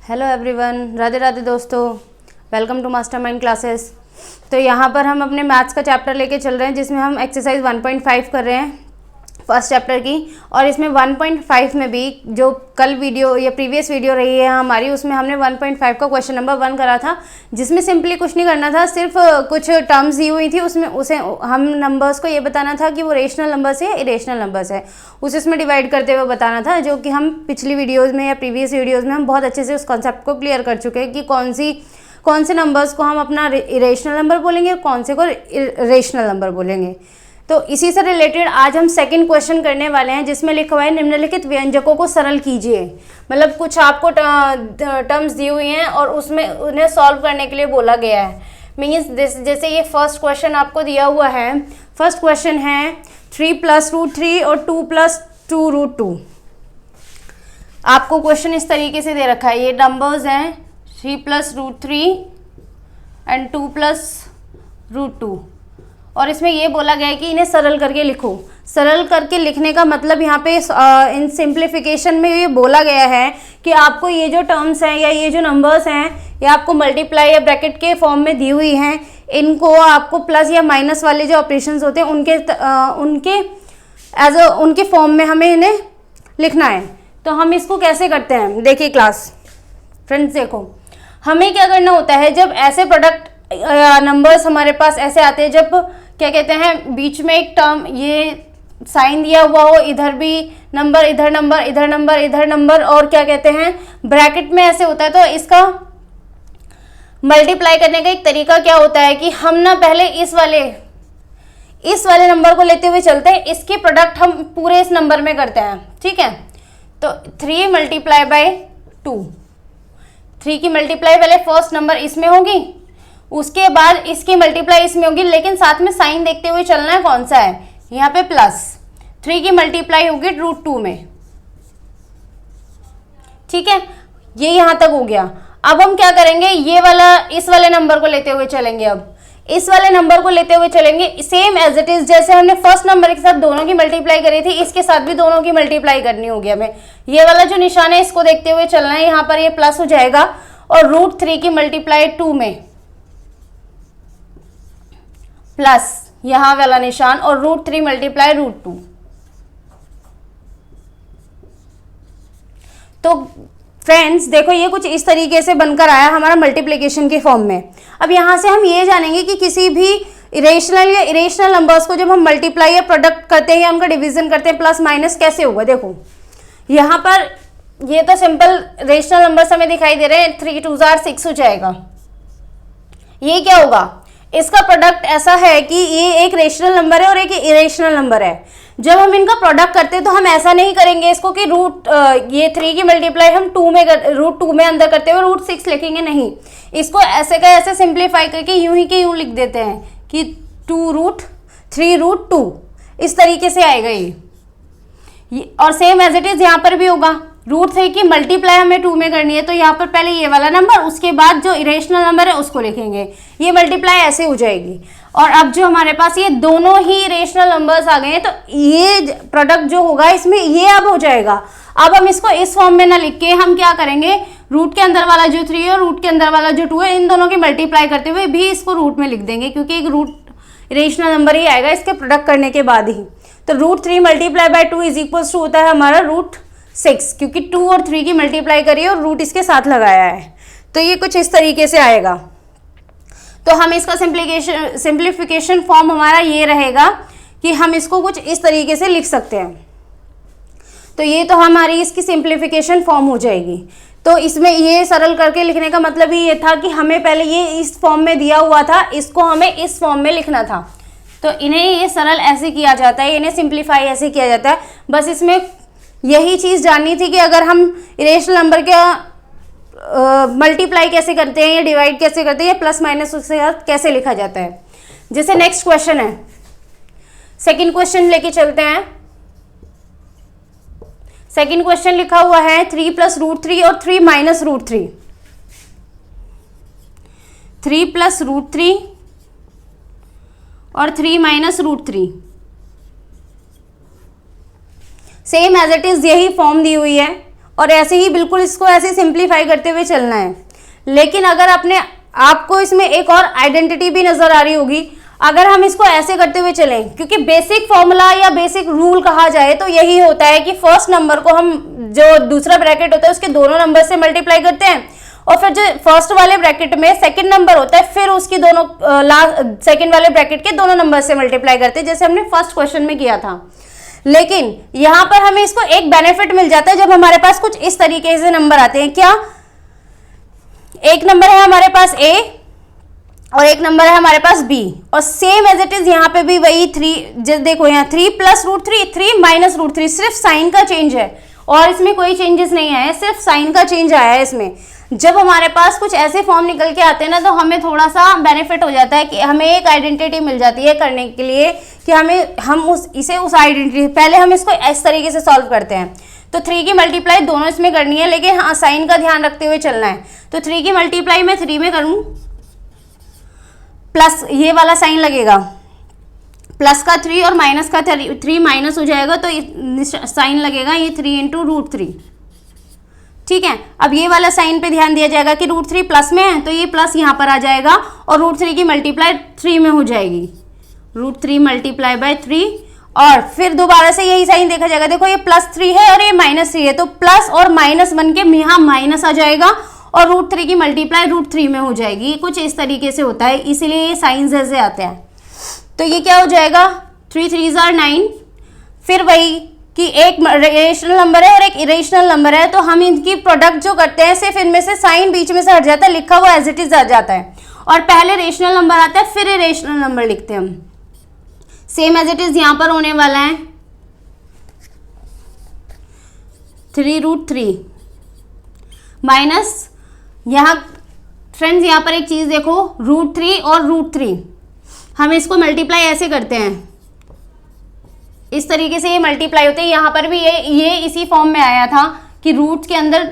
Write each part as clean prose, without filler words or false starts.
Hello everyone, Radhe Radhe दोस्तों, welcome to mastermind classes. तो यहाँ पर हम अपने मैथ्स का चैप्टर लेके चल रहे हैं जिसमें हम एक्सरसाइज 1.5 कर रहे हैं फर्स्ट चैप्टर की। और इसमें 1.5 में भी जो कल वीडियो या प्रीवियस वीडियो रही है हमारी, उसमें हमने 1.5 का क्वेश्चन नंबर 1 करा था, जिसमें सिंपली कुछ नहीं करना था, सिर्फ कुछ टर्म्स दी हुई थी, उसमें उसे हम नंबर्स को ये बताना था कि वो रेशनल नंबर्स है या इरेशनल नंबर्स है, उसे इसमें डिवाइड करते हुए बताना था, जो कि हम पिछली वीडियोज़ में या प्रीवियस वीडियोज़ में हम बहुत अच्छे से उस कॉन्सेप्ट को क्लियर कर चुके हैं कि कौन से नंबर्स को हम अपना इरेशनल नंबर बोलेंगे और कौन से को रेशनल नंबर बोलेंगे। तो इसी से रिलेटेड आज हम सेकंड क्वेश्चन करने वाले हैं, जिसमें लिखा हुआ है निम्नलिखित व्यंजकों को सरल कीजिए। मतलब कुछ आपको टर्म्स दी हुई हैं और उसमें उन्हें सॉल्व करने के लिए बोला गया है। मीन्स जैसे ये फर्स्ट क्वेश्चन आपको दिया हुआ है, फर्स्ट क्वेश्चन है 3 + √3 और 2 + 2√2। आपको क्वेश्चन इस तरीके से दे रखा है, ये नंबर्स हैं 3 + √3 एंड 2 + √2, और इसमें ये बोला गया है कि इन्हें सरल करके लिखो। सरल करके लिखने का मतलब यहाँ पे इन सिंप्लीफिकेशन में ये बोला गया है कि आपको ये जो टर्म्स हैं या ये जो नंबर्स हैं, ये आपको मल्टीप्लाई या ब्रैकेट के फॉर्म में दी हुई हैं, इनको आपको प्लस या माइनस वाले जो ऑपरेशंस होते हैं उनके फॉर्म में हमें इन्हें लिखना है। तो हम इसको कैसे करते हैं, देखिए क्लास फ्रेंड्स, देखो हमें क्या करना होता है जब ऐसे प्रोडक्ट नंबर्स हमारे पास ऐसे आते हैं, जब क्या कहते हैं बीच में एक टर्म ये साइन दिया हुआ हो, इधर भी नंबर, इधर नंबर, इधर नंबर, इधर नंबर, और क्या कहते हैं ब्रैकेट में ऐसे होता है, तो इसका मल्टीप्लाई करने का एक तरीका क्या होता है कि हम ना पहले इस वाले नंबर को लेते हुए चलते हैं, इसकी प्रोडक्ट हम पूरे इस नंबर में करते हैं, ठीक है। तो 3 × 2, 3 की मल्टीप्लाई पहले फर्स्ट नंबर इसमें होगी, उसके बाद इसकी मल्टीप्लाई इसमें होगी, लेकिन साथ में साइन देखते हुए चलना है, कौन सा है यहाँ पे प्लस। 3 की मल्टीप्लाई होगी √2 में, ठीक है, ये यहां तक हो गया। अब हम क्या करेंगे, ये वाला इस वाले नंबर को लेते हुए चलेंगे। अब इस वाले नंबर को लेते हुए चलेंगे सेम एज इट इज, जैसे हमने फर्स्ट नंबर के साथ दोनों की मल्टीप्लाई करी थी, इसके साथ भी दोनों की मल्टीप्लाई करनी होगी हमें। ये वाला जो निशान है इसको देखते हुए चलना है, यहाँ पर ये प्लस हो जाएगा, और √3 की मल्टीप्लाई 2 में प्लस यहां वाला निशान, और √3 मल्टीप्लाई √2। तो फ्रेंड्स देखो, ये कुछ इस तरीके से बनकर आया हमारा मल्टीप्लिकेशन के फॉर्म में। अब यहां से हम ये जानेंगे कि किसी भी इरेशनल या इरेशनल नंबर्स को जब हम मल्टीप्लाई या प्रोडक्ट करते हैं या उनका डिवीजन करते हैं, प्लस माइनस कैसे होगा। देखो यहां पर ये तो सिंपल रेशनल नंबर्स हमें दिखाई दे रहे हैं, 3 × 2 = 6 हो जाएगा। ये क्या होगा, इसका प्रोडक्ट ऐसा है कि ये एक रेशनल नंबर है और एक इरेशनल नंबर है। जब हम इनका प्रोडक्ट करते हैं तो हम ऐसा नहीं करेंगे इसको कि ये 3 की मल्टीप्लाई हम √2 में अंदर करते हुए √6 लिखेंगे, नहीं, इसको ऐसे का ऐसे सिंप्लीफाई करके यूं ही के यूं लिख देते हैं कि 2√3√2, इस तरीके से आएगा ये। और सेम एज इट इज यहाँ पर भी होगा, √3 की मल्टीप्लाई हमें 2 में करनी है, तो यहाँ पर पहले ये वाला नंबर, उसके बाद जो इरेशनल नंबर है उसको लिखेंगे, ये मल्टीप्लाई ऐसे हो जाएगी। और अब जो हमारे पास ये दोनों ही इरेशनल नंबर्स आ गए हैं, तो ये प्रोडक्ट जो होगा इसमें ये अब हो जाएगा। अब हम इसको इस फॉर्म में ना लिख के हम क्या करेंगे, रूट के अंदर वाला जो 3 है और रूट के अंदर वाला जो 2 है, इन दोनों की मल्टीप्लाई करते हुए भी इसको रूट में लिख देंगे, क्योंकि एक रूट इरेशनल नंबर ही आएगा इसके प्रोडक्ट करने के बाद ही। तो √3 × 2 = होता है हमारा √6, क्योंकि 2 और 3 की मल्टीप्लाई करिए और रूट इसके साथ लगाया है। तो ये कुछ इस तरीके से आएगा। तो हम इसका सिंप्लीफिकेशन फॉर्म हमारा ये रहेगा कि हम इसको कुछ इस तरीके से लिख सकते हैं। तो ये तो हमारी इसकी सिंप्लीफिकेशन फॉर्म हो जाएगी। तो इसमें ये सरल करके लिखने का मतलब ही ये था कि हमें पहले ये इस फॉर्म में दिया हुआ था, इसको हमें इस फॉर्म में लिखना था। तो इन्हें ये सरल ऐसे किया जाता है, इन्हें सिंप्लीफाई ऐसे किया जाता है। बस इसमें यही चीज़ जाननी थी कि अगर हम इरेशनल नंबर का मल्टीप्लाई कैसे करते हैं या डिवाइड कैसे करते हैं या प्लस माइनस उसके साथ कैसे लिखा जाता है। जैसे नेक्स्ट क्वेश्चन है, सेकंड क्वेश्चन लेके चलते हैं। सेकंड क्वेश्चन लिखा हुआ है 3 + √3 और 3 - √3, 3 + √3 और 3 - √3। सेम एज इट इज यही फॉर्म दी हुई है, और ऐसे ही बिल्कुल इसको ऐसे सिंप्लीफाई करते हुए चलना है। लेकिन अगर आपको इसमें एक और आइडेंटिटी भी नजर आ रही होगी, अगर हम इसको ऐसे करते हुए चलें, क्योंकि बेसिक फॉर्मूला या बेसिक रूल कहा जाए तो यही होता है कि फर्स्ट नंबर को हम जो दूसरा ब्रैकेट होता है उसके दोनों नंबर से मल्टीप्लाई करते हैं, और फिर जो फर्स्ट वाले ब्रैकेट में सेकंड नंबर होता है फिर उसकी दोनों सेकंड वाले ब्रैकेट के दोनों नंबर से मल्टीप्लाई करते हैं, जैसे हमने फर्स्ट क्वेश्चन में किया था। लेकिन यहां पर हमें इसको एक बेनिफिट मिल जाता है जब हमारे पास कुछ इस तरीके से नंबर आते हैं। क्या? एक नंबर है हमारे पास a और एक नंबर है हमारे पास b, और सेम एज इट इज यहाँ पे भी वही 3, देखो यहाँ 3 प्लस √3, 3 माइनस √3, सिर्फ साइन का चेंज है और इसमें कोई चेंजेस नहीं आया है, सिर्फ साइन का चेंज आया है इसमें। जब हमारे पास कुछ ऐसे फॉर्म निकल के आते हैं ना, तो हमें थोड़ा सा बेनिफिट हो जाता है कि हमें एक आइडेंटिटी मिल जाती है करने के लिए कि हम उस आइडेंटिटी, पहले हम इसको इस तरीके से सॉल्व करते हैं। तो 3 की मल्टीप्लाई दोनों इसमें करनी है, लेकिन हाँ साइन का ध्यान रखते हुए चलना है। तो 3 की मल्टीप्लाई मैं 3 में करूँ, प्लस ये वाला साइन लगेगा, प्लस का 3 और माइनस का 3 माइनस हो जाएगा, तो साइन लगेगा ये 3 इंटू √3। ठीक है, अब ये वाला साइन पे ध्यान दिया जाएगा कि √3 प्लस में है तो ये प्लस यहाँ पर आ जाएगा और √3 की मल्टीप्लाई 3 में हो जाएगी, √3 मल्टीप्लाई बाय 3, और फिर दोबारा से यही साइन देखा जाएगा। देखो ये +3 है और ये -3 है, तो प्लस और माइनस बन के यहाँ माइनस आ जाएगा और √3 की मल्टीप्लाई √3 में हो जाएगी। कुछ इस तरीके से होता है, इसीलिए ये साइंस ऐसे आते हैं। तो ये क्या हो जाएगा, 3 3 आर 9। फिर वही कि एक रेशनल नंबर है और एक इरेशनल नंबर है, तो हम इनकी प्रोडक्ट जो करते हैं सिर्फ इनमें से साइन बीच में से हट जाता है, लिखा हुआ एज इट इज आ जाता है, और पहले रेशनल नंबर आता है फिर इरेशनल नंबर लिखते हैं हम। सेम एज इट इज यहाँ पर होने वाला है 3√3 माइनस, यहाँ फ्रेंड्स यहाँ पर एक चीज देखो, √3 और √3 हम इसको मल्टीप्लाई ऐसे करते हैं, इस तरीके से ये मल्टीप्लाई होते हैं। यहाँ पर भी ये इसी फॉर्म में आया था कि रूट के अंदर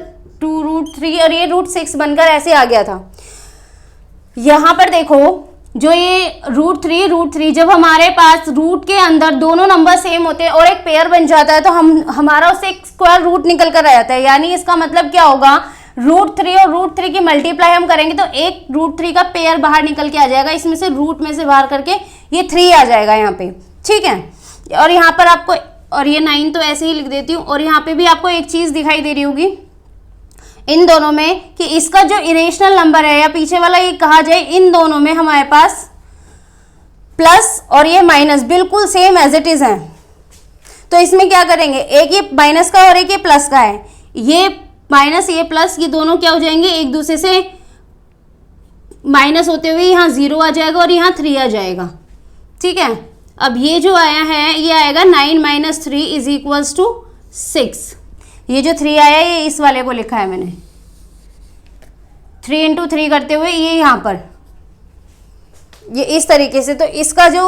2√3 और ये √6 बनकर ऐसे आ गया था। यहाँ पर देखो जो ये √3 जब हमारे पास रूट के अंदर दोनों नंबर सेम होते हैं और एक पेयर बन जाता है, तो हमारा उससे एक स्क्वायर रूट निकल कर आ जाता है। यानी इसका मतलब क्या होगा, √3 और √3 की मल्टीप्लाई हम करेंगे तो एक √3 का पेयर बाहर निकल के आ जाएगा, इसमें से रूट में से बाहर करके ये 3 आ जाएगा यहाँ पे। ठीक है, और यहाँ पर आपको, और ये 9 तो ऐसे ही लिख देती हूँ, और यहाँ पे भी आपको एक चीज दिखाई दे रही होगी इन दोनों में कि इसका जो इरेशनल नंबर है या पीछे वाला ये कहा जाए, इन दोनों में हमारे पास प्लस और ये माइनस बिल्कुल सेम एज इट इज है। तो इसमें क्या करेंगे, एक ये माइनस का और एक ये प्लस का है, ये माइनस ये प्लस ये दोनों क्या हो जाएंगे, एक दूसरे से माइनस होते हुए यहाँ 0 आ जाएगा और यहाँ 3 आ जाएगा। ठीक है, अब ये जो आया है ये आएगा 9 - 3 = 6। ये जो 3 आया ये इस वाले को लिखा है मैंने, 3 × 3 करते हुए ये यहाँ पर ये इस तरीके से, तो इसका जो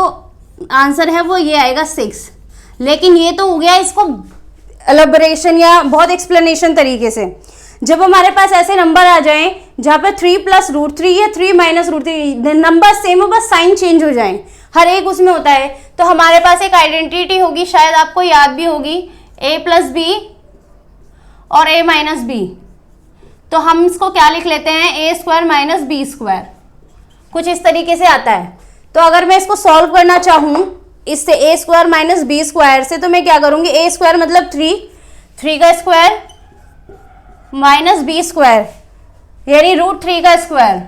आंसर है वो ये आएगा 6। लेकिन ये तो हो गया इसको एलैबोरेशन या बहुत एक्सप्लेनेशन तरीके से। जब हमारे पास ऐसे नंबर आ जाएं जहाँ पे 3 + √3 या 3 - √3 नंबर सेम हो, बस साइन चेंज हो जाए, हर एक उसमें होता है, तो हमारे पास एक आइडेंटिटी होगी, शायद आपको याद भी होगी, a + b और a - b। तो हम इसको क्या लिख लेते हैं, a² - b², कुछ इस तरीके से आता है। तो अगर मैं इसको सॉल्व करना चाहूँ इससे a² - b² से, तो मैं क्या करूँगी, a² मतलब 3 का स्क्वायर माइनस b² यानी √3 का स्क्वायर।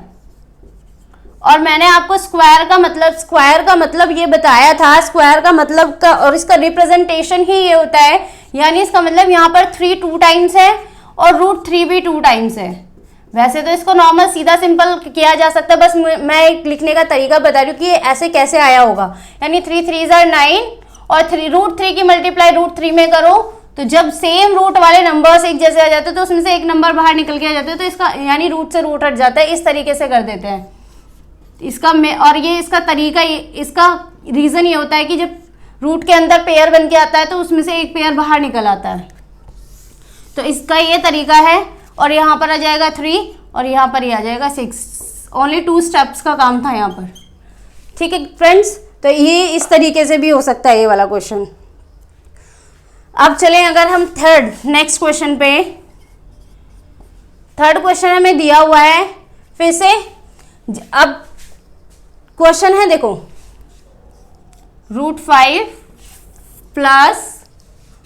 और मैंने आपको स्क्वायर का मतलब ये बताया था, स्क्वायर का मतलब का और इसका रिप्रेजेंटेशन ही ये होता है, यानी इसका मतलब यहाँ पर 3 2 टाइम्स है और √3 भी 2 टाइम्स है। वैसे तो इसको नॉर्मल सीधा सिंपल किया जा सकता है, बस मैं एक लिखने का तरीका बता रही हूँ कि ये ऐसे कैसे आया होगा। यानी 3 3 आर 9 और √3 की मल्टीप्लाई √3 में करो, तो जब सेम रूट वाले नंबर्स एक जैसे आ जाते हैं तो उसमें से एक नंबर बाहर निकल के आ जाते हैं, तो इसका यानी रूट से रूट हट जाता है, इस तरीके से कर देते हैं इसका। और ये इसका तरीका, इसका रीज़न ये होता है कि जब रूट के अंदर पेयर बन के आता है तो उसमें से एक पेयर बाहर निकल आता है, तो इसका ये तरीका है। और यहाँ पर आ जाएगा 3 और यहाँ पर ही आ जाएगा 6। ओनली 2 स्टेप्स का काम था यहाँ पर। ठीक है फ्रेंड्स, तो ये इस तरीके से भी हो सकता है ये वाला क्वेश्चन। अब चलें अगर हम थर्ड नेक्स्ट क्वेश्चन पे, थर्ड क्वेश्चन हमें दिया हुआ है, फिर से अब क्वेश्चन है देखो, √5 प्लस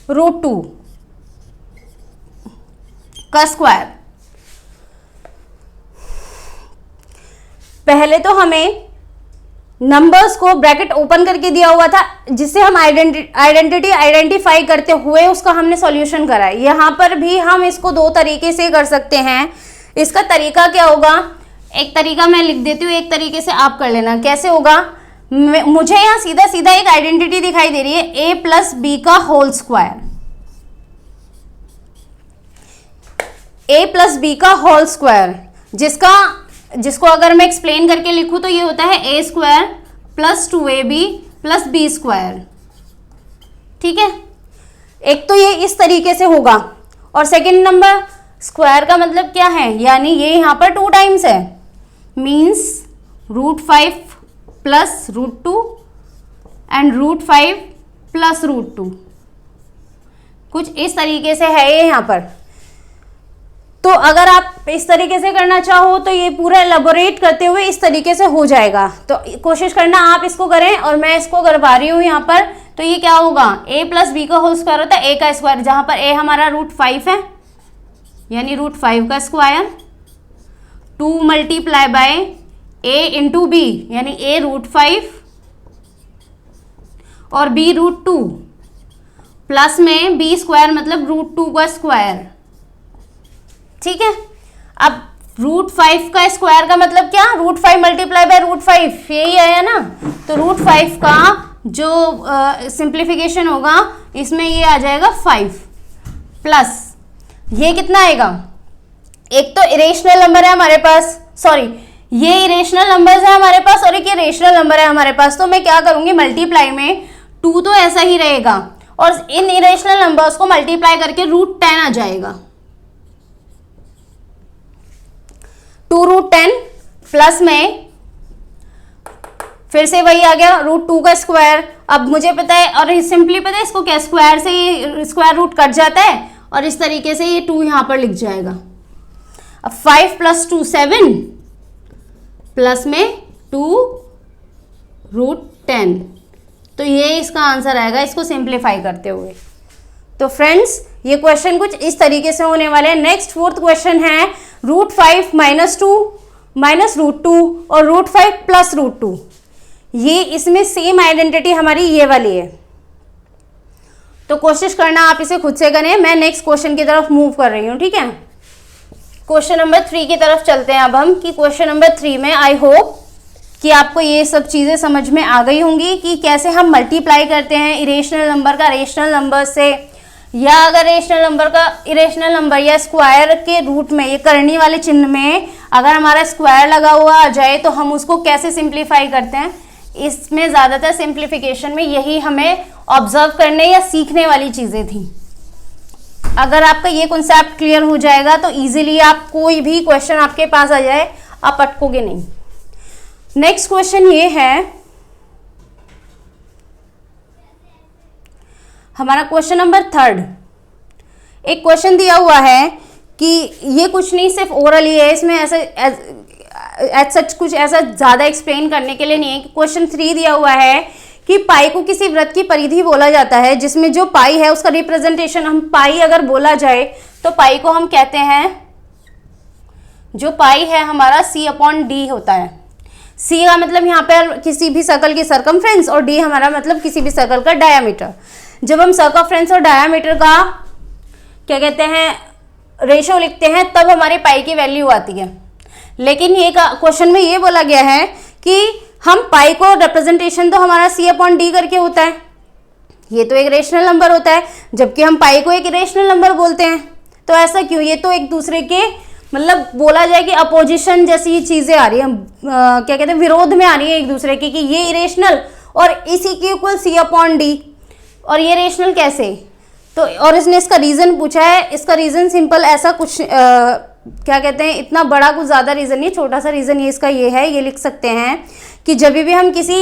√2 का स्क्वायर। पहले तो हमें नंबर्स को ब्रैकेट ओपन करके दिया हुआ था, जिससे हम आइडेंटिटी आइडेंटिफाई करते हुए उसका हमने सॉल्यूशन करा है। यहाँ पर भी हम इसको दो तरीके से कर सकते हैं। इसका तरीका क्या होगा, एक तरीका मैं लिख देती हूँ, एक तरीके से आप कर लेना। कैसे होगा, मुझे यहाँ सीधा सीधा एक आइडेंटिटी दिखाई दे रही है, a प्लस बी का whole square, a plus b का होल स्क्वायर, जिसको अगर मैं एक्सप्लेन करके लिखूं तो ये होता है a square plus 2ab plus b square. ठीक है, एक तो ये इस तरीके से होगा, और सेकंड नंबर स्क्वायर का मतलब क्या है, यानी ये यहाँ पर 2 टाइम्स है, मीन्स √5 प्लस √2 एंड √5 प्लस √2, कुछ इस तरीके से है ये यहाँ पर। तो अगर आप इस तरीके से करना चाहो तो ये पूरा एलेबोरेट करते हुए इस तरीके से हो जाएगा। तो कोशिश करना आप इसको करें, और मैं इसको करवा रही हूँ यहाँ पर। तो ये क्या होगा, a प्लस बी का होल स्क्वायर होता है a का स्क्वायर, जहाँ पर a हमारा √5 है, यानी √5 का square, 2 multiply by a into b, यानी a √5 और b √2, प्लस में b स्क्वायर मतलब √2 का स्क्वायर। ठीक है, अब √5 का स्क्वायर का मतलब क्या, √5 मल्टीप्लाई बाय √5, यही आया ना। तो √5 का जो सिंप्लीफिकेशन होगा इसमें ये आ जाएगा 5, प्लस ये कितना आएगा, एक तो इरेशनल नंबर है हमारे पास, सॉरी ये इरेशनल नंबर्स है हमारे पास और एक ये रेशनल नंबर है हमारे पास। तो मैं क्या करूंगी, मल्टीप्लाई में 2 तो ऐसा ही रहेगा, और इन इरेशनल नंबर्स को मल्टीप्लाई करके √10 आ जाएगा, 2√10 प्लस में फिर से वही आ गया √2 का स्क्वायर। अब मुझे पता है, और सिंपली पता है इसको क्या, स्क्वायर से ये स्क्वायर रूट कट जाता है, और इस तरीके से ये 2 यहां पर लिख जाएगा। अब 5 प्लस 2 7, प्लस में 2√10, तो ये इसका आंसर आएगा, इसको सिंप्लीफाई करते हुए। तो फ्रेंड्स ये क्वेश्चन कुछ इस तरीके से होने वाले हैं। नेक्स्ट फोर्थ क्वेश्चन है √5 माइनस 2 माइनस √2 और √5 प्लस √2। ये इसमें सेम आइडेंटिटी हमारी ये वाली है, तो कोशिश करना आप इसे खुद से करें। मैं नेक्स्ट क्वेश्चन की तरफ मूव कर रही हूँ। ठीक है, क्वेश्चन नंबर 3 की तरफ चलते हैं अब हम, कि क्वेश्चन नंबर 3 में आई होप कि आपको ये सब चीज़ें समझ में आ गई होंगी कि कैसे हम मल्टीप्लाई करते हैं इरेशनल नंबर का रेशनल नंबर से, या अगर रेशनल नंबर का इरेशनल नंबर या स्क्वायर के रूट में, ये करनी वाले चिन्ह में अगर हमारा स्क्वायर लगा हुआ आ जाए तो हम उसको कैसे सिंप्लीफाई करते हैं। इसमें ज़्यादातर सिंप्लीफिकेशन में यही हमें ऑब्जर्व करने या सीखने वाली चीज़ें थी। अगर आपका ये कॉन्सेप्ट क्लियर हो जाएगा तो इजीली आप कोई भी क्वेश्चन आपके पास आ जाए आप अटकोगे नहीं। नेक्स्ट क्वेश्चन ये है हमारा क्वेश्चन नंबर 3। एक क्वेश्चन दिया हुआ है कि ये कुछ नहीं, सिर्फ ओरली है, इसमें ऐसा एज सच कुछ ऐसा ज़्यादा एक्सप्लेन करने के लिए नहीं है। क्वेश्चन 3 दिया हुआ है कि पाई को किसी वृत्त की परिधि बोला जाता है जिसमें जो पाई है उसका रिप्रेजेंटेशन, हम पाई अगर बोला जाए तो पाई को हम कहते हैं, जो पाई है हमारा C/D होता है। C का मतलब यहाँ पर किसी भी सर्कल की सर्कमफ्रेंस और D हमारा मतलब किसी भी सर्कल का डायामीटर। जब हम सर्कमफ्रेंस और डायामीटर का क्या कहते हैं रेशो लिखते हैं तब हमारे पाई की वैल्यू आती है। लेकिन ये क्वेश्चन में ये बोला गया है कि हम पाई को रिप्रेजेंटेशन तो हमारा C/D करके होता है, ये तो एक रेशनल नंबर होता है, जबकि हम पाई को एक रेशनल नंबर बोलते हैं। तो ऐसा क्यों, ये तो एक दूसरे के मतलब बोला जाए कि अपोजिशन जैसी चीज़ें आ रही हैं, क्या कहते हैं विरोध में आ रही है एक दूसरे की, कि ये इरेशनल और इसी के इक्वल C/D, और ये रेशनल कैसे। तो और इसने इसका रीज़न पूछा है। इसका रीज़न सिंपल ऐसा कुछ क्या कहते हैं, इतना बड़ा कुछ ज़्यादा रीज़न नहीं, छोटा सा रीज़न ये इसका ये है, ये लिख सकते हैं कि जब भी हम किसी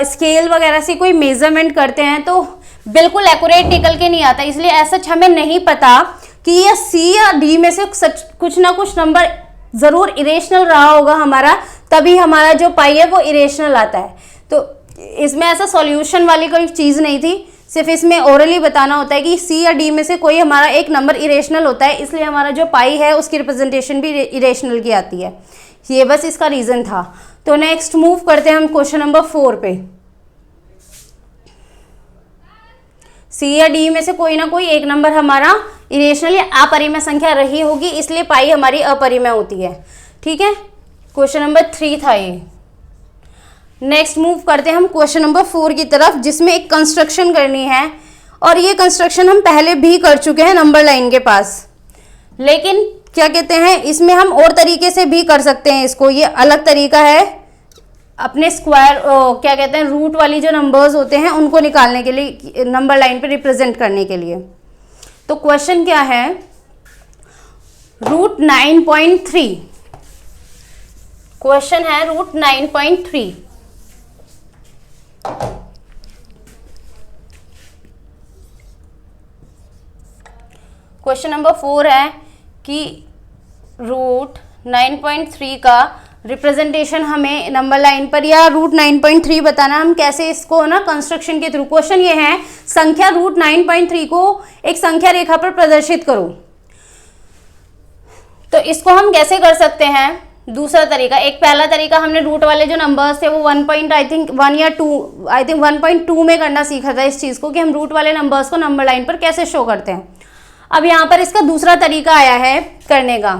स्केल वगैरह से कोई मेजरमेंट करते हैं तो बिल्कुल एक्यूरेट निकल के नहीं आता, इसलिए ऐसा हमें नहीं पता कि ये सी या डी में से कुछ ना कुछ नंबर ज़रूर इरेशनल रहा होगा हमारा, तभी हमारा जो पाई है वो इरेशनल आता है। तो इसमें ऐसा सॉल्यूशन वाली कोई चीज़ नहीं थी, सिर्फ इसमें ओरली बताना होता है कि सी या डी में से कोई हमारा एक नंबर इरेशनल होता है, इसलिए हमारा जो पाई है उसकी रिप्रेजेंटेशन भी इरेशनल की आती है। ये बस इसका रीज़न था। तो नेक्स्ट मूव करते हैं हम क्वेश्चन नंबर 4 पे। सी या डी में से कोई ना कोई एक नंबर हमारा इरेशनल या अपरिमेय संख्या रही होगी, इसलिए पाई हमारी अपरिमेय होती है। ठीक है, क्वेश्चन नंबर 3 था ये। नेक्स्ट मूव करते हैं हम क्वेश्चन नंबर 4 की तरफ, जिसमें एक कंस्ट्रक्शन करनी है, और ये कंस्ट्रक्शन हम पहले भी कर चुके हैं नंबर लाइन के पास, लेकिन क्या कहते हैं इसमें हम और तरीके से भी कर सकते हैं इसको। ये अलग तरीका है अपने स्क्वायर क्या कहते हैं रूट वाली जो नंबर्स होते हैं उनको निकालने के लिए, नंबर लाइन पे रिप्रेजेंट करने के लिए। तो क्वेश्चन क्या है, रूट 9.3, क्वेश्चन है रूट 9.3। क्वेश्चन नंबर 4 है कि रूट 9.3 का रिप्रेजेंटेशन हमें नंबर लाइन पर या रूट 9.3 बताना, हम कैसे इसको ना कंस्ट्रक्शन के थ्रू। क्वेश्चन ये है संख्या रूट 9.3 को एक संख्या रेखा पर प्रदर्शित करो। तो इसको हम कैसे कर सकते हैं, दूसरा तरीका। एक पहला तरीका हमने रूट वाले जो नंबर्स थे वो 1 या 2 आई थिंक 1.2 में करना सीखा था इस चीज़ को, कि हम रूट वाले नंबर्स को नंबर लाइन पर कैसे शो करते हैं। अब यहाँ पर इसका दूसरा तरीका आया है करने का।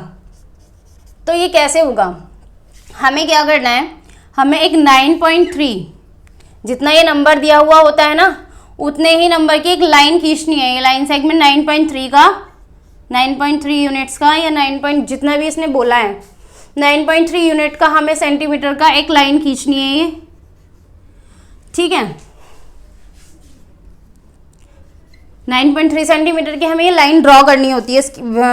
तो ये कैसे होगा, हमें क्या करना है, हमें एक 9.3 जितना ये नंबर दिया हुआ होता है ना उतने ही नंबर की एक लाइन खींचनी है। ये लाइन सेगमेंट 9.3 का 9.3 यूनिट्स का या 9 जितना भी इसने बोला है 9.3 यूनिट का हमें सेंटीमीटर का एक लाइन खींचनी है ये। ठीक है, 9.3 सेंटीमीटर की हमें ये लाइन ड्रॉ करनी होती है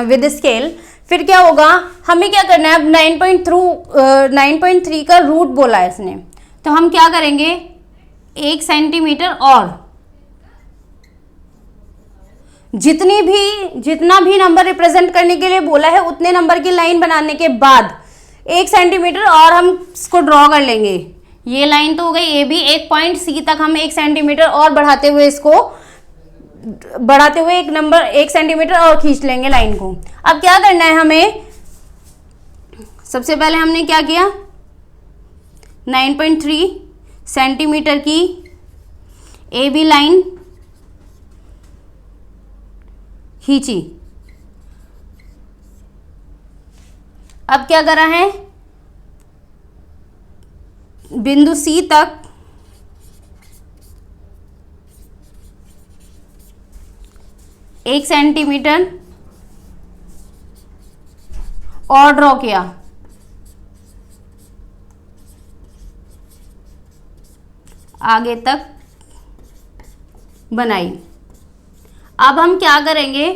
विद स्केल। फिर क्या होगा, हमें क्या करना है, अब 9.3 का रूट बोला है इसने, तो हम क्या करेंगे 1 सेंटीमीटर और जितना भी नंबर रिप्रेजेंट करने के लिए बोला है उतने नंबर की लाइन बनाने के बाद 1 सेंटीमीटर और हम इसको ड्रॉ कर लेंगे। ये लाइन तो हो गई ए बी, एक पॉइंट सी तक हम 1 सेंटीमीटर और बढ़ाते हुए एक नंबर 1 सेंटीमीटर और खींच लेंगे लाइन को। अब क्या करना है हमें, सबसे पहले हमने क्या किया 9.3 सेंटीमीटर की ए बी लाइन खींची। अब क्या करा है, बिंदु सी तक एक सेंटीमीटर और ड्रॉ किया। आगे तक बनाई। अब हम क्या करेंगे,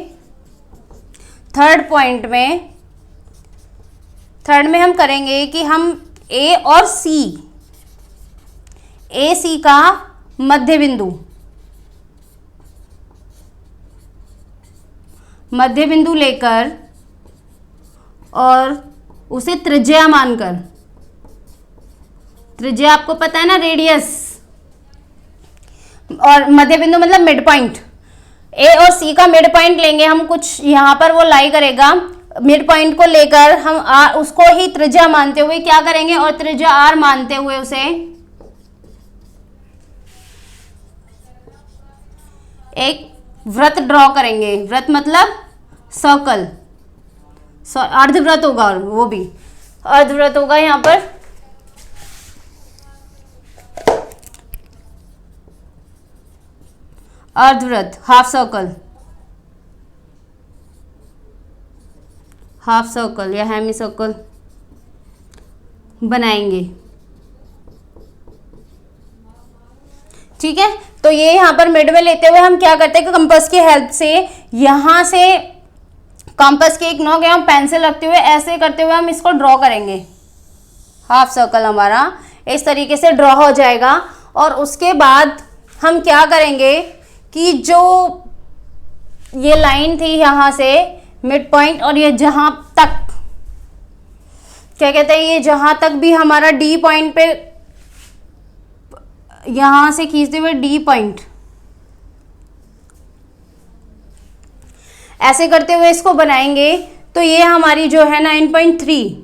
थर्ड में हम करेंगे कि हम ए और सी का मध्य बिंदु लेकर और उसे त्रिज्या मानकर, त्रिज्या आपको पता है ना रेडियस, और मध्य बिंदु मतलब मिड पॉइंट, ए और सी का मिड पॉइंट लेंगे हम, कुछ यहां पर वो लाई करेगा, मिड पॉइंट को लेकर हम उसको ही त्रिज्या मानते हुए क्या करेंगे, और त्रिज्या आर मानते हुए उसे एक वृत्त ड्रॉ करेंगे। वृत्त मतलब सर्कल, अर्धवृत्त होगा, और वो भी अर्धवृत्त होगा यहाँ पर। अर्धवृत्त, हाफ सर्कल या हेमी सर्कल बनाएंगे। ठीक है, तो ये यहाँ पर मिड में लेते हुए हम क्या करते हैं कि कंपास की हेल्प से यहाँ से कंपास के एक नोक या पेंसिल रखते हुए ऐसे करते हुए हम इसको ड्रॉ करेंगे। हाफ सर्कल हमारा इस तरीके से ड्रॉ हो जाएगा। और उसके बाद हम क्या करेंगे कि जो ये लाइन थी यहाँ से मिड पॉइंट, और ये जहां तक क्या कहते हैं, ये जहां तक भी हमारा डी पॉइंट पे यहां से खींचते हुए डी पॉइंट ऐसे करते हुए इसको बनाएंगे, तो ये हमारी जो है 9.3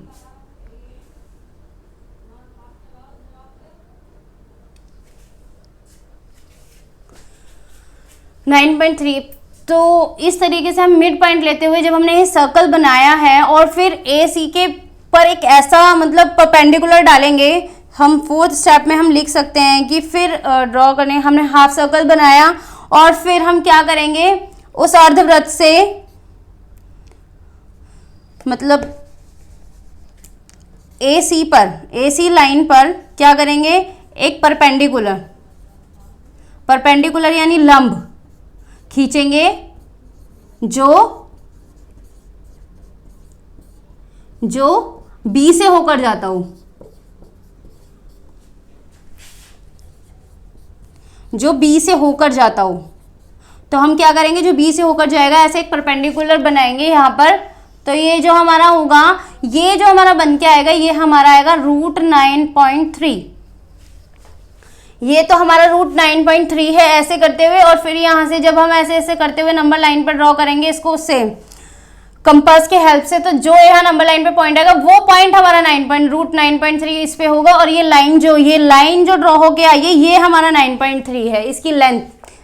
9.3। तो इस तरीके से हम मिड पॉइंट लेते हुए जब हमने ये सर्कल बनाया है और फिर ए सी के पर एक ऐसा मतलब परपेंडिकुलर डालेंगे, हम फोर्थ स्टेप में हम लिख सकते हैं कि फिर ड्रॉ करने, हमने हाफ सर्कल बनाया और फिर हम क्या करेंगे, उस अर्धवृत्त से मतलब ए सी लाइन पर क्या करेंगे, एक परपेंडिकुलर यानी लंब खींचेंगे जो बी से होकर जाता हो, तो हम क्या करेंगे, जो बी से होकर जाएगा ऐसे एक परपेंडिकुलर बनाएंगे यहाँ पर। तो ये जो हमारा होगा, ये जो हमारा बन के आएगा, ये हमारा आएगा √9.3। ये तो हमारा √9.3 है ऐसे करते हुए, और फिर यहाँ से जब हम ऐसे ऐसे करते हुए नंबर लाइन पर ड्रॉ करेंगे इसको उससे कंपास के हेल्प से, तो जो यहाँ नंबर लाइन पे पॉइंट आएगा वो पॉइंट हमारा √9.3 इस पे होगा, और ये लाइन जो ड्रॉ होके आई है ये हमारा 9.3 है, इसकी लेंथ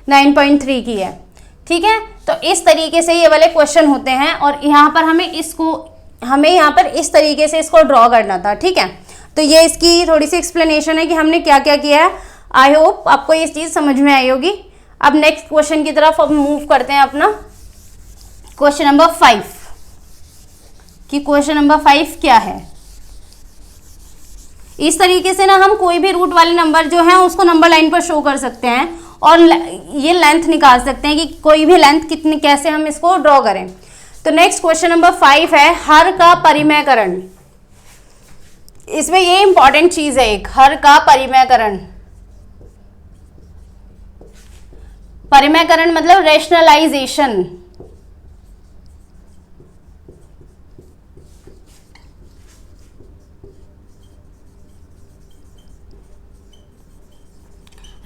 9.3 की है। ठीक है, तो इस तरीके से ये वाले क्वेश्चन होते हैं, और यहाँ पर हमें यहाँ पर इस तरीके से इसको ड्रॉ करना था। ठीक है, तो ये इसकी थोड़ी सी एक्सप्लेनेशन है कि हमने क्या क्या किया है। आई होप आपको ये चीज़ समझ में आई होगी। अब नेक्स्ट क्वेश्चन की तरफ अब मूव करते हैं अपना क्वेश्चन नंबर 5 कि क्वेश्चन नंबर 5 क्या है। इस तरीके से ना हम कोई भी रूट वाले नंबर जो है उसको नंबर लाइन पर शो कर सकते हैं और ये लेंथ निकाल सकते हैं कि कोई भी लेंथ कितनी, कैसे हम इसको ड्रॉ करें। तो नेक्स्ट क्वेश्चन नंबर 5 है हर का परिमेयकरण। इसमें ये इंपॉर्टेंट चीज है एक, हर का परिमेयकरण। परिमेयकरण मतलब रेशनलाइजेशन।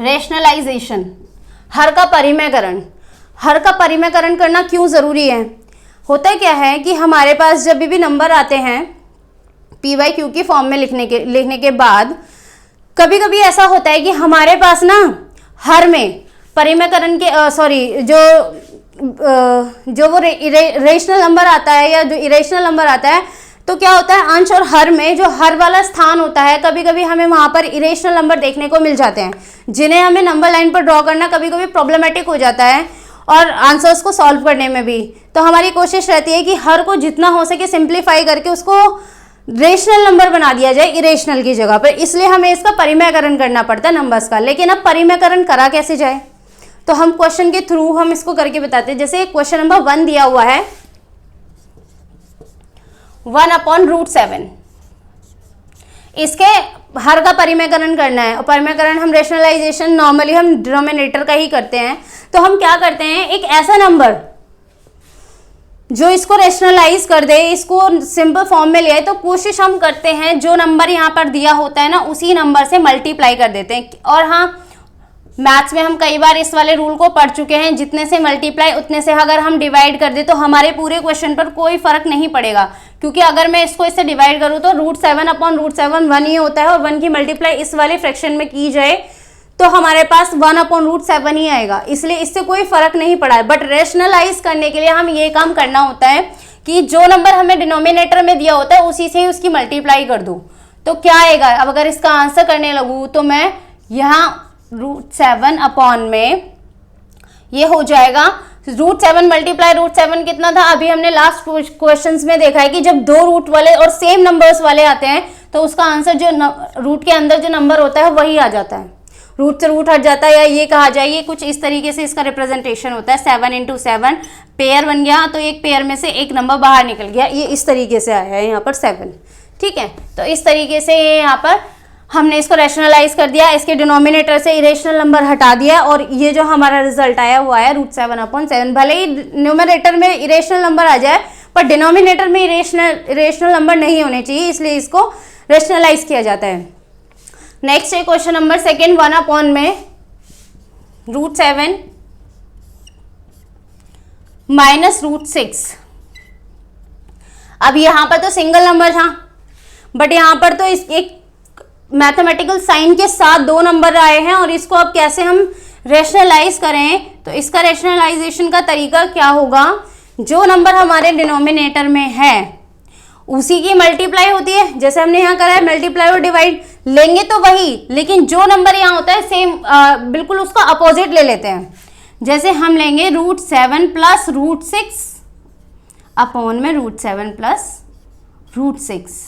रेशनलाइजेशन, हर का परिमेयकरण। हर का परिमेयकरण करना क्यों जरूरी है? होता क्या है कि हमारे पास जब भी नंबर आते हैं p/q की फॉर्म में लिखने के बाद कभी कभी ऐसा होता है कि हमारे पास ना हर में परिमेयकरण के जो वो रेशनल नंबर आता है या जो इरेशनल नंबर आता है, तो क्या होता है अंश और हर में जो हर वाला स्थान होता है कभी कभी हमें वहां पर इरेशनल नंबर देखने को मिल जाते हैं, जिन्हें हमें नंबर लाइन पर ड्रॉ करना कभी कभी प्रॉब्लमेटिक हो जाता है और आंसर्स को सॉल्व करने में भी। तो हमारी कोशिश रहती है कि हर को जितना हो सके सिंप्लीफाई करके उसको रेशनल नंबर बना दिया जाए इरेशनल की जगह पर, इसलिए हमें इसका परिमेयकरण करना पड़ता है नंबर्स का। लेकिन अब परिमेयकरण करा कैसे जाए, तो हम क्वेश्चन के थ्रू हम इसको करके बताते हैं। जैसे क्वेश्चन नंबर 1 दिया हुआ है 1/√7, इसके हर का परिमेयकरण करना है और परिमेयकरण हम रेशनलाइजेशन नॉर्मली हम डिनोमिनेटर का ही करते हैं। तो हम क्या करते हैं, एक ऐसा नंबर जो इसको रेशनलाइज कर दे, इसको सिंपल फॉर्म में ले आए, तो कोशिश हम करते हैं जो नंबर यहाँ पर दिया होता है ना उसी नंबर से मल्टीप्लाई कर देते हैं। और हाँ, मैथ्स में हम कई बार इस वाले रूल को पढ़ चुके हैं, जितने से मल्टीप्लाई उतने से अगर हम डिवाइड कर दे तो हमारे पूरे क्वेश्चन पर कोई फर्क नहीं पड़ेगा, क्योंकि अगर मैं इसको इससे डिवाइड करूँ तो √7/√7 1 ही होता है और 1 की मल्टीप्लाई इस वाले फ्रैक्शन में की जाए तो हमारे पास 1/√7 ही आएगा, इसलिए इससे कोई फर्क नहीं पड़ा है। बट रेशनलाइज करने के लिए हम ये काम करना होता है कि जो नंबर हमें डिनोमिनेटर में दिया होता है उसी से ही उसकी मल्टीप्लाई कर दूँ। तो क्या आएगा, अब अगर इसका आंसर करने लगूँ तो मैं यहाँ √7 में ये हो जाएगा √7 मल्टीप्लाई √7 कितना था, अभी हमने लास्ट क्वेश्चंस में देखा है कि जब दो रूट वाले और सेम नंबर्स वाले आते हैं तो उसका आंसर जो रूट के अंदर जो नंबर होता है वही आ जाता है, रूट से रूट हट जाता है, या ये कहा जाए ये कुछ इस तरीके से इसका रिप्रेजेंटेशन होता है। 7 × 7 पेयर बन गया, तो एक पेयर में से एक नंबर बाहर निकल गया, ये इस तरीके से आया है यहाँ पर 7। ठीक है, तो इस तरीके से ये यहाँ पर हमने इसको रैशनलाइज कर दिया, इसके डिनोमिनेटर से इरेशनल नंबर हटा दिया और ये जो हमारा रिजल्ट आया वो आया √7/7। भले ही न्यूमरेटर में इरेशनल नंबर आ जाए पर डिनोमिनेटर में इरेशनल नंबर नहीं होने चाहिए, इसलिए इसको रेशनलाइज किया जाता है। नेक्स्ट है क्वेश्चन नंबर सेकेंड, 1 में √7 माइनस √6। अब यहां पर तो सिंगल नंबर था, बट यहां पर तो इस एक मैथमेटिकल साइन के साथ 2 नंबर आए हैं, और इसको अब कैसे हम रेशनलाइज करें, तो इसका रेशनलाइजेशन का तरीका क्या होगा, जो नंबर हमारे डिनोमिनेटर में है उसी की मल्टीप्लाई होती है, जैसे हमने यहाँ करा है मल्टीप्लाई और डिवाइड, लेंगे तो वही, लेकिन जो नंबर यहाँ होता है सेम बिल्कुल उसका अपोजिट ले लेते हैं। जैसे हम लेंगे √7 प्लस √6 अपॉन में √7 प्लस √6।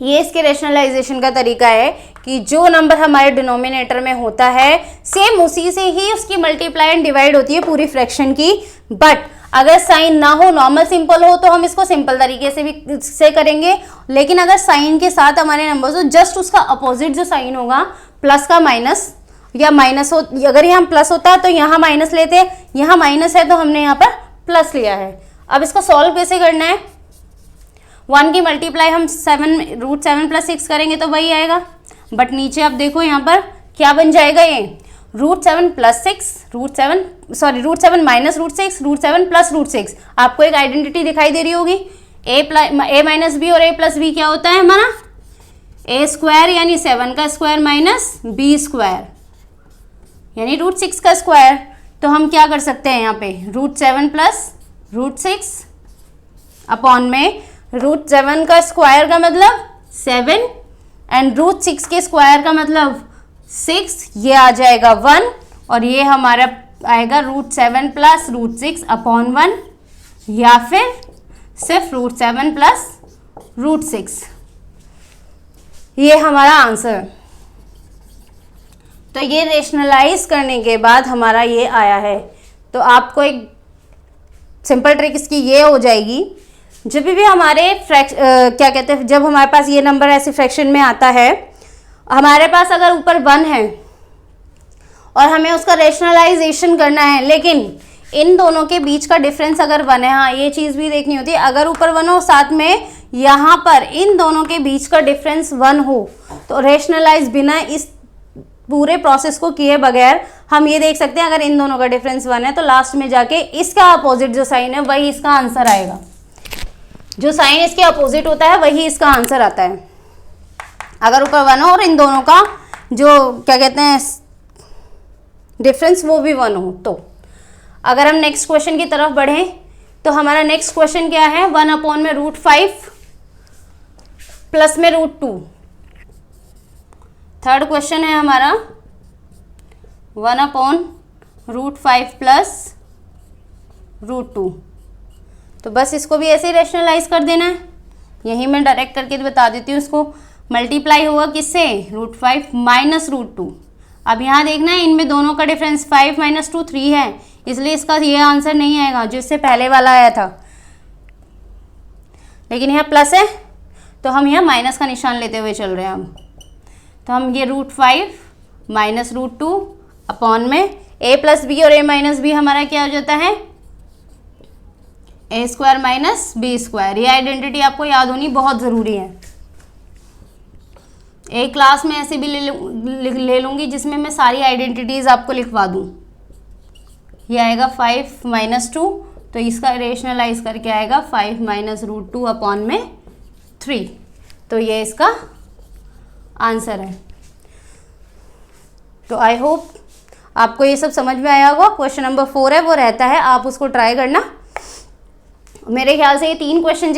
ये इसके रेशनलाइजेशन का तरीका है कि जो नंबर हमारे डिनोमिनेटर में होता है सेम उसी से ही उसकी मल्टीप्लाई एंड डिवाइड होती है पूरी फ्रैक्शन की। बट अगर साइन ना हो, नॉर्मल सिंपल हो, तो हम इसको सिंपल तरीके से भी से करेंगे, लेकिन अगर साइन के साथ हमारे नंबर हो, जस्ट उसका अपोजिट जो साइन होगा, प्लस का माइनस या माइनस हो, अगर यहाँ प्लस होता है तो यहाँ माइनस लेते हैं, यहाँ माइनस है तो हमने यहाँ पर प्लस लिया है। अब इसको सॉल्व कैसे करना है, 1 की मल्टीप्लाई हम √7 प्लस 6 करेंगे तो वही आएगा, बट नीचे आप देखो यहाँ पर क्या बन जाएगा, ये √7 प्लस 6 √7 माइनस √6 √7 प्लस √6। आपको एक आइडेंटिटी दिखाई दे रही होगी, a माइनस बी और a प्लस बी क्या होता है हमारा, a स्क्वायर यानी 7 का स्क्वायर माइनस b स्क्वायर यानी √6 का स्क्वायर। तो हम क्या कर सकते हैं यहाँ पे, √7 प्लस √6 अपॉन में √7 का स्क्वायर का मतलब 7 एंड √6 के स्क्वायर का मतलब 6, ये आ जाएगा 1, और ये हमारा आएगा √7 प्लस √6 अपॉन 1, या फिर सिर्फ √7 प्लस √6। ये हमारा आंसर। तो ये रेशनलाइज करने के बाद हमारा ये आया है। तो आपको एक सिंपल ट्रिक इसकी ये हो जाएगी, जब भी हमारे क्या कहते हैं, जब हमारे पास ये नंबर ऐसे फ्रैक्शन में आता है, हमारे पास अगर ऊपर 1 है और हमें उसका रेशनलाइजेशन करना है, लेकिन इन दोनों के बीच का डिफरेंस अगर 1 है, हाँ ये चीज़ भी देखनी होती है, अगर ऊपर 1 हो साथ में यहाँ पर इन दोनों के बीच का डिफरेंस 1 हो, तो रेशनलाइज बिना इस पूरे प्रोसेस को किए बगैर हम ये देख सकते हैं, अगर इन दोनों का डिफरेंस 1 है तो लास्ट में जाके इसका अपोजिट जो साइन है वही इसका आंसर आएगा। जो साइन इसके अपोजिट होता है वही इसका आंसर आता है, अगर ऊपर 1 हो और इन दोनों का जो क्या कहते हैं डिफरेंस वो भी 1 हो। तो अगर हम नेक्स्ट क्वेश्चन की तरफ बढ़ें तो हमारा नेक्स्ट क्वेश्चन क्या है, 1 अपॉन में √5 प्लस में √2। थर्ड क्वेश्चन है हमारा 1 अपॉन √5 प्लस √2। तो बस इसको भी ऐसे ही रेशनलाइज कर देना है, यही मैं डायरेक्ट करके बता देती हूँ। इसको मल्टीप्लाई होगा किससे, √5 माइनस √2। अब यहाँ देखना है इनमें दोनों का डिफरेंस 5 माइनस 2 3 है, इसलिए इसका ये आंसर नहीं आएगा जो इससे पहले वाला आया था, लेकिन यहाँ प्लस है तो हम यहाँ माइनस का निशान लेते हुए चल रहे हैं। हम तो हम ये √5 माइनस √2 अपॉन में a प्लस बी और a माइनस बी हमारा क्या हो जाता है, a square minus b square. ये आइडेंटिटी आपको याद होनी बहुत ज़रूरी है। एक क्लास में ऐसे भी ले लूँगी जिसमें मैं सारी आइडेंटिटीज़ आपको लिखवा दूँ। ये आएगा 5 माइनस 2, तो इसका रेशनलाइज करके आएगा 5 माइनस √2 अपॉन में 3। तो ये इसका आंसर है। तो आई होप आपको ये सब समझ में आया होगा। क्वेश्चन नंबर 4 है वो रहता है, आप उसको ट्राई करना। मेरे ख्याल से ये 3 क्वेश्चन